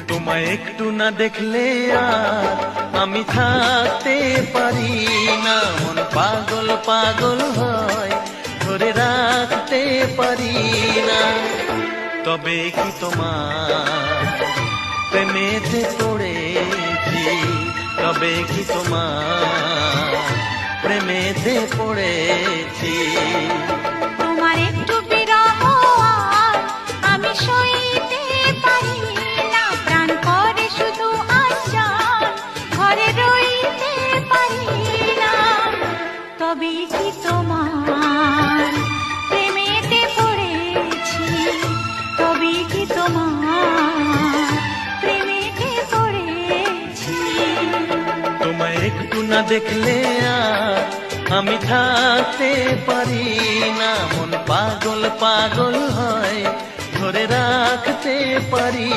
তোমায় একটু না দেখলে আর আমি থাকতে পারি না, মন পাগল পাগল হয়, ধরে রাখতে পারি না। তবে কি তোমার প্রেমেতে পড়েছি, তবে কি তোমার প্রেমেতে পড়েছি। তোমার একটু বিরহ আর আমি সইতে পারি না, প্রাণ করে শুধু আশার ঘরে রইতে পারি না। তবে কি তোমার প্রেমেতে পড়েছি, তবে কি তোমার প্রেমেতে পড়েছি। তোমায় একটু না দেখলে আর আমি থাকতে পারি না, মন পাগল পাগল হয়, ধরে রাখতে পারি